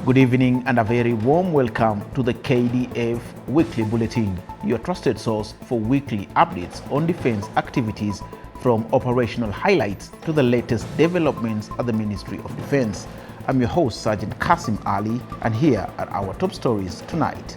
Good evening and a very warm welcome to the KDF Weekly Bulletin, your trusted source for weekly updates on defense activities, from operational highlights to the latest developments at the Ministry of Defense. I'm your host, Sergeant Kasim Ali, and here are our top stories tonight.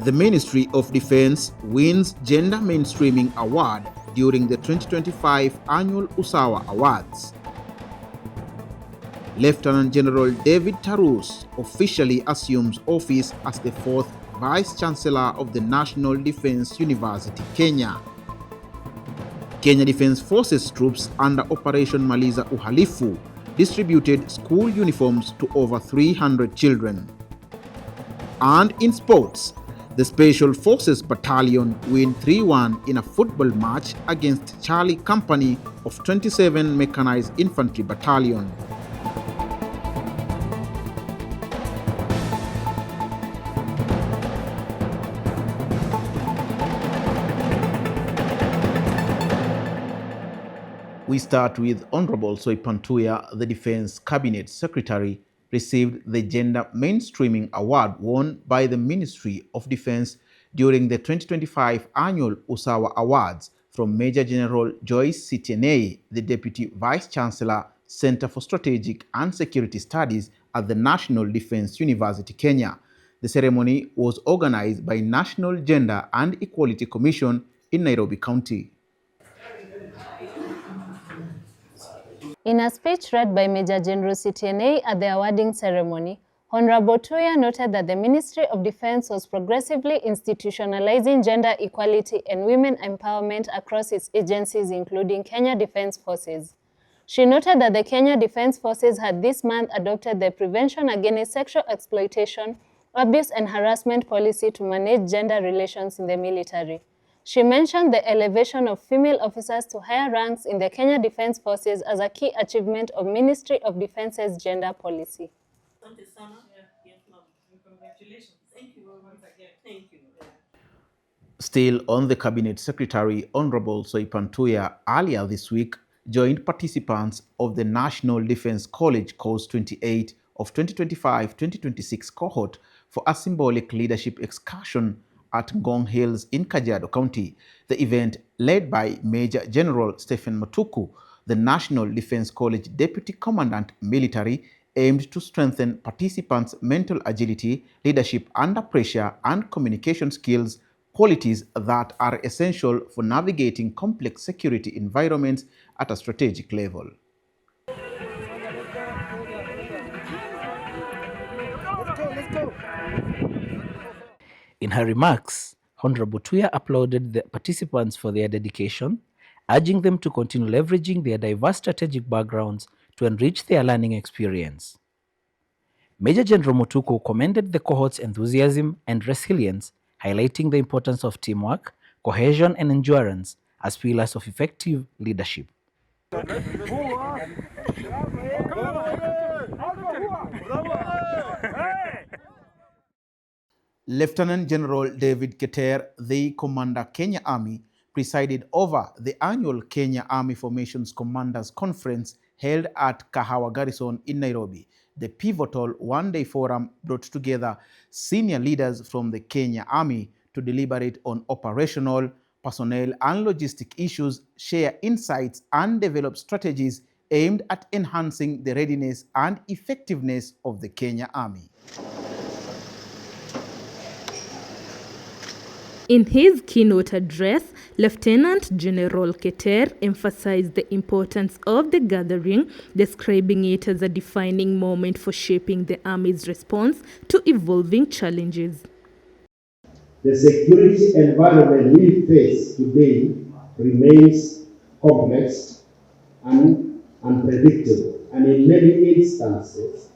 The Ministry of Defense wins Gender Mainstreaming Award during the 2025 Annual USAWA Awards. Lieutenant General David Tarus officially assumes office as the fourth Vice Chancellor of the National Defense University, Kenya. Kenya Defense Forces troops under Operation Maliza Uhalifu distributed school uniforms to over 300 children. And in sports, the Special Forces Battalion win 3-1 in a football match against Charlie Company of 27 Mechanized Infantry Battalion. We start with Honorable Soipantuya, the Defense Cabinet Secretary, received the Gender Mainstreaming Award won by the Ministry of Defense during the 2025 Annual USAWA Awards from Major General Joyce Sitienei, the Deputy Vice Chancellor, Center for Strategic and Security Studies at the National Defense University, Kenya. The ceremony was organized by National Gender and Equality Commission in Nairobi County. In a speech read by Major General Sitienei at the awarding ceremony, Honorable Tuya noted that the Ministry of Defense was progressively institutionalizing gender equality and women empowerment across its agencies, including Kenya Defense Forces. She noted that the Kenya Defense Forces had this month adopted the Prevention Against Sexual Exploitation, Abuse and Harassment policy to manage gender relations in the military. She mentioned the elevation of female officers to higher ranks in the Kenya Defense Forces as a key achievement of Ministry of Defense's gender policy. Congratulations. Thank you once again. Thank you. Still on the Cabinet Secretary, Honorable Soipantuya earlier this week joined participants of the National Defense College Course 28 of 2025-2026 cohort for a symbolic leadership excursion at Ngong Hills in Kajiado County. The event, led by Major General Stephen Matuku, the National Defense College Deputy Commandant Military, aimed to strengthen participants' mental agility, leadership under pressure, and communication skills, qualities that are essential for navigating complex security environments at a strategic level. In her remarks, Honorable Tuya applauded the participants for their dedication, urging them to continue leveraging their diverse strategic backgrounds to enrich their learning experience. Major General Mutuku commended the cohort's enthusiasm and resilience, highlighting the importance of teamwork, cohesion, and endurance as pillars of effective leadership. Lieutenant General David Keter, the Commander Kenya Army, presided over the annual Kenya Army Formations Commanders Conference held at Kahawa Garrison in Nairobi. The pivotal one-day forum brought together senior leaders from the Kenya Army to deliberate on operational, personnel, and logistic issues, share insights, and develop strategies aimed at enhancing the readiness and effectiveness of the Kenya Army. In his keynote address, Lieutenant General Keter emphasized the importance of the gathering, describing it as a defining moment for shaping the Army's response to evolving challenges. The security environment we face today remains complex and unpredictable, and in many instances,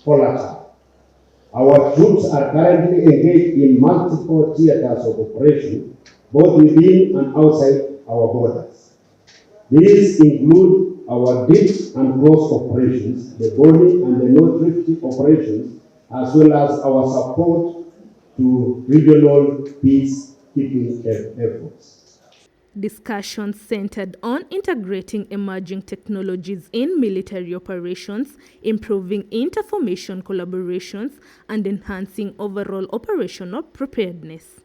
volatile. Our troops are currently engaged in multiple theaters of operation, both within and outside our borders. These include our deep and close operations, the body and the no-drift operations, as well as our support to regional peacekeeping efforts. Discussions centered on integrating emerging technologies in military operations, improving interformation collaborations, and enhancing overall operational preparedness.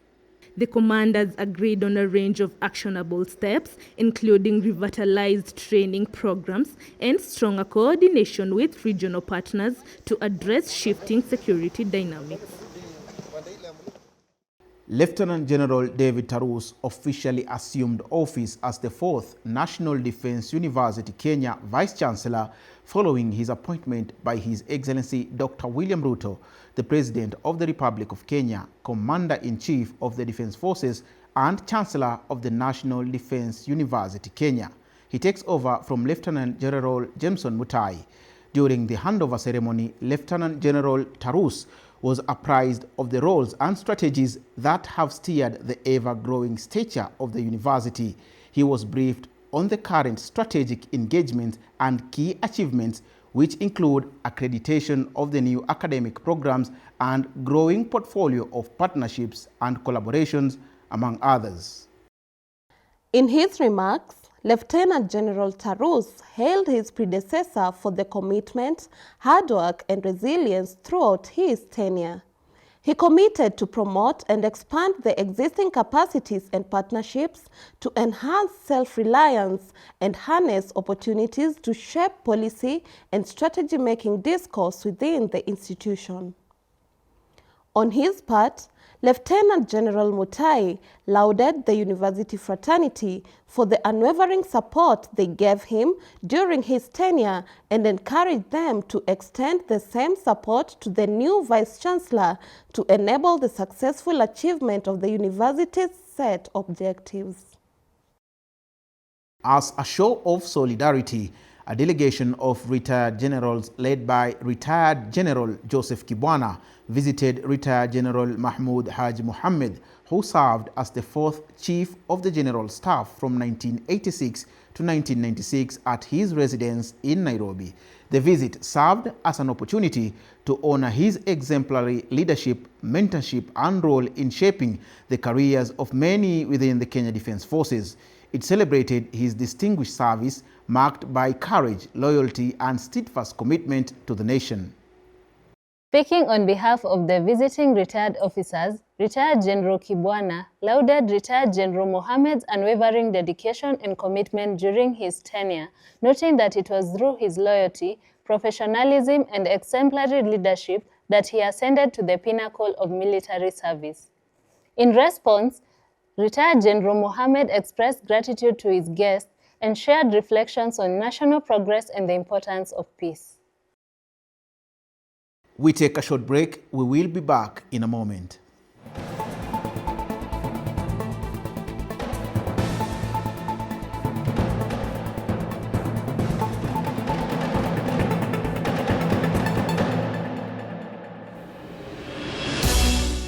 The commanders agreed on a range of actionable steps, including revitalized training programs and stronger coordination with regional partners to address shifting security dynamics. Lieutenant General David Tarus officially assumed office as the 4th National Defence University Kenya Vice-Chancellor following his appointment by His Excellency Dr. William Ruto, the President of the Republic of Kenya, Commander-in-Chief of the Defence Forces and Chancellor of the National Defence University Kenya. He takes over from Lieutenant General Jameson Mutai. During the handover ceremony, Lieutenant General Tarus was apprised of the roles and strategies that have steered the ever-growing stature of the university. He was briefed on the current strategic engagement and key achievements, which include accreditation of the new academic programs and growing portfolio of partnerships and collaborations, among others. In his remarks, Lieutenant General Tarus hailed his predecessor for the commitment, hard work, and resilience throughout his tenure. He committed to promote and expand the existing capacities and partnerships to enhance self-reliance and harness opportunities to shape policy and strategy-making discourse within the institution. On his part, Lieutenant General Mutai lauded the university fraternity for the unwavering support they gave him during his tenure and encouraged them to extend the same support to the new Vice-Chancellor to enable the successful achievement of the university's set objectives. As a show of solidarity, a delegation of retired generals led by retired General Joseph Kibwana visited retired General Mahmoud Haji Mohammed, who served as the 4th Chief of the General Staff from 1986 to 1996 at his residence in Nairobi. The visit served as an opportunity to honor his exemplary leadership, mentorship, and role in shaping the careers of many within the Kenya Defence Forces. It celebrated his distinguished service, marked by courage, loyalty, and steadfast commitment to the nation. Speaking on behalf of the visiting retired officers, Retired General Kibwana lauded Retired General Mohammed's unwavering dedication and commitment during his tenure, noting that it was through his loyalty, professionalism, and exemplary leadership that he ascended to the pinnacle of military service. In response, Retired General Mohammed expressed gratitude to his guests and shared reflections on national progress and the importance of peace. We take a short break. We will be back in a moment.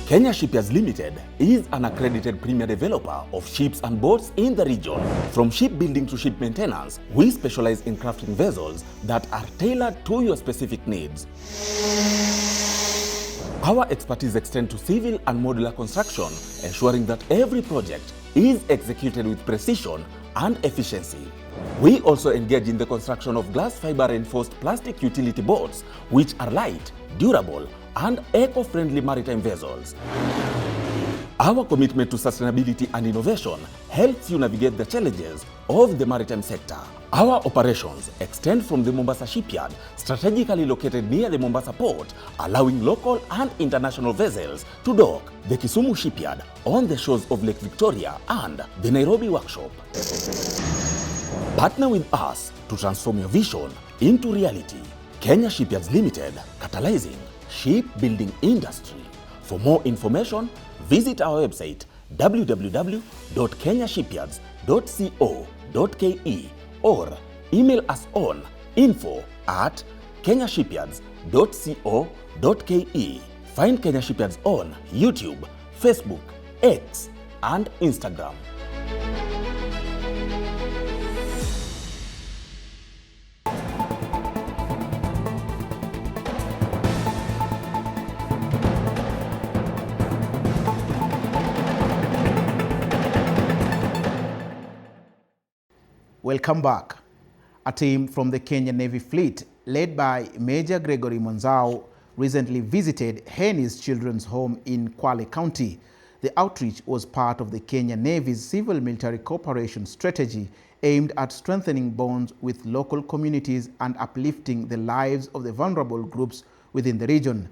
Kenya Shipyards Limited is an accredited premier developer of ships and boats in the region. From shipbuilding to ship maintenance, we specialize in crafting vessels that are tailored to your specific needs. Our expertise extends to civil and modular construction, ensuring that every project is executed with precision and efficiency. We also engage in the construction of glass fiber reinforced plastic utility boats, which are light, durable, and eco-friendly maritime vessels. Our commitment to sustainability and innovation helps you navigate the challenges of the maritime sector. Our operations extend from the Mombasa Shipyard, strategically located near the Mombasa port, allowing local and international vessels to dock, the Kisumu Shipyard on the shores of Lake Victoria, and the Nairobi Workshop. Partner with us to transform your vision into reality. Kenya Shipyards Limited, catalyzing shipbuilding industry. For more information, visit our website www.kenyashipyards.co.ke or email us on info@kenyashipyards.co.ke. Find Kenya Shipyards on YouTube, Facebook, X, and Instagram. Welcome back. A team from the Kenya Navy Fleet, led by Major Gregory Monzao, recently visited Henny's Children's Home in Kwale County. The outreach was part of the Kenya Navy's civil-military cooperation strategy aimed at strengthening bonds with local communities and uplifting the lives of the vulnerable groups within the region.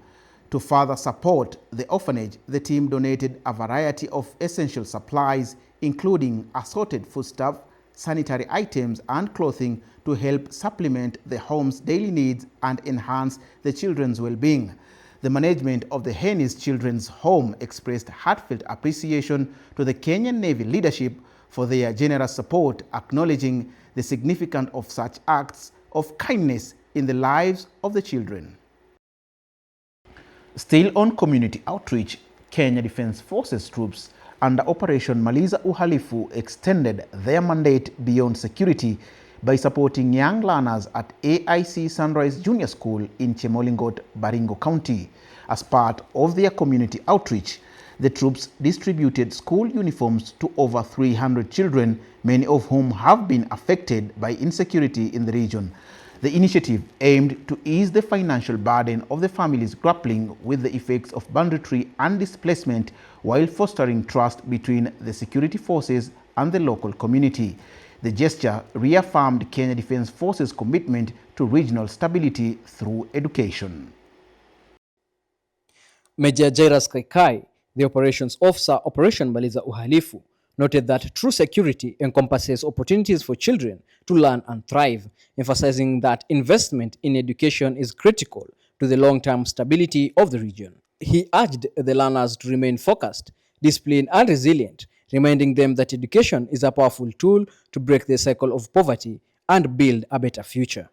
To further support the orphanage, the team donated a variety of essential supplies, including assorted foodstuff, sanitary items, and clothing to help supplement the home's daily needs and enhance the children's well-being. The management of the Henny's Children's Home expressed heartfelt appreciation to the Kenyan Navy leadership for their generous support, acknowledging the significance of such acts of kindness in the lives of the children. Still on community outreach, Kenya Defence Forces troops under Operation Maliza Uhalifu extended their mandate beyond security by supporting young learners at AIC Sunrise Junior School in Chemolingot, Baringo County. As part of their community outreach, the troops distributed school uniforms to over 300 children, many of whom have been affected by insecurity in the region. The initiative aimed to ease the financial burden of the families grappling with the effects of banditry and displacement while fostering trust between the security forces and the local community. The gesture reaffirmed Kenya Defence Forces' commitment to regional stability through education. Major Jairus Kaikai, the operations officer, Operation Maliza Uhalifu, noted that true security encompasses opportunities for children to learn and thrive, emphasizing that investment in education is critical to the long-term stability of the region. He urged the learners to remain focused, disciplined, and resilient, reminding them that education is a powerful tool to break the cycle of poverty and build a better future.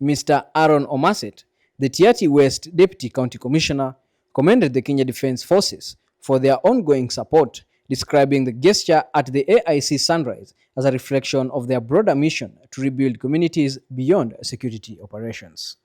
Mr. Aaron Omaset, the Tiaty West Deputy County Commissioner, commended the Kenya Defence Forces for their ongoing support, describing the gesture at the AIC Sunrise as a reflection of their broader mission to rebuild communities beyond security operations.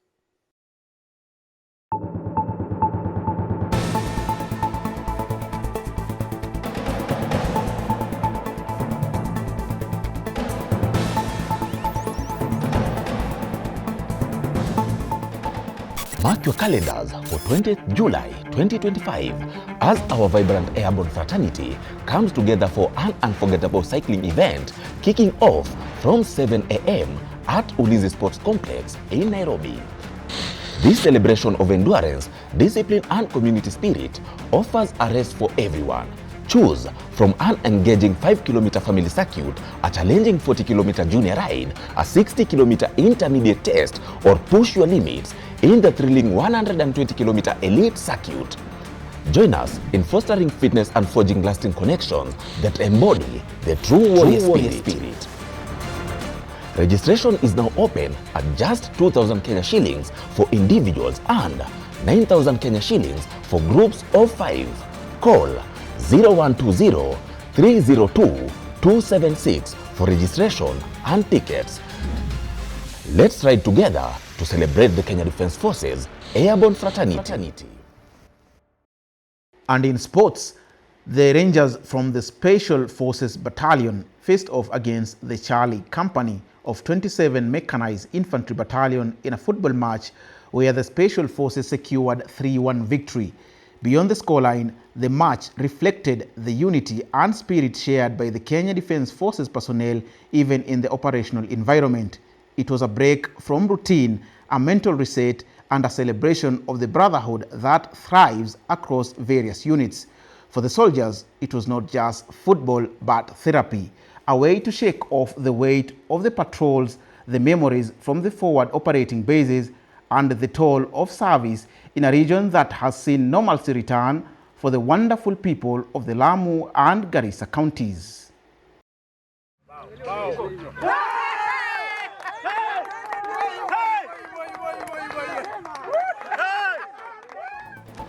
Mark your calendars for 20th July 2025 as our vibrant airborne fraternity comes together for an unforgettable cycling event kicking off from 7 a.m. at Ulinzi Sports Complex in Nairobi. This celebration of endurance, discipline, and community spirit offers a race for everyone. Choose from an engaging 5-kilometer family circuit, a challenging 40-kilometer junior ride, a 60-kilometer intermediate test, or push your limits in the thrilling 120-kilometer elite circuit. Join us in fostering fitness and forging lasting connections that embody the true warrior spirit. Registration is now open at just 2,000 Kenya shillings for individuals and 9,000 Kenya shillings for groups of 5. Call 0120-302-276 for registration and tickets. Let's ride together to celebrate the Kenya Defence Forces Airborne Fraternity. And in sports, the Rangers from the Special Forces Battalion faced off against the Charlie Company of 27 Mechanized Infantry Battalion in a football match where the Special Forces secured 3-1 victory. Beyond the scoreline, the match reflected the unity and spirit shared by the Kenya Defence Forces personnel even in the operational environment. It was a break from routine, a mental reset, and a celebration of the brotherhood that thrives across various units. For the soldiers, it was not just football but therapy, a way to shake off the weight of the patrols, the memories from the forward operating bases, and the toll of service in a region that has seen normalcy return for the wonderful people of the Lamu and Garissa counties.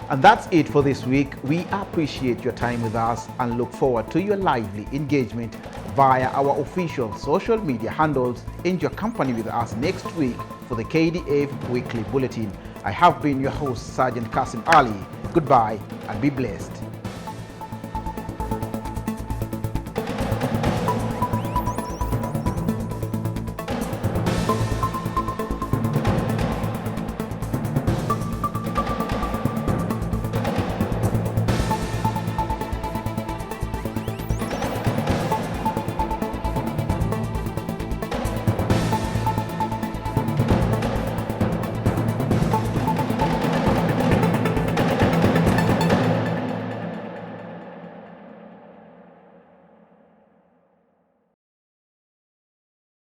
And that's it for this week. We appreciate your time with us and look forward to your lively engagement via our official social media handles. Enjoy company with us next week for the KDF Weekly Bulletin. I have been your host, Sergeant Kasim Ali. Goodbye and be blessed.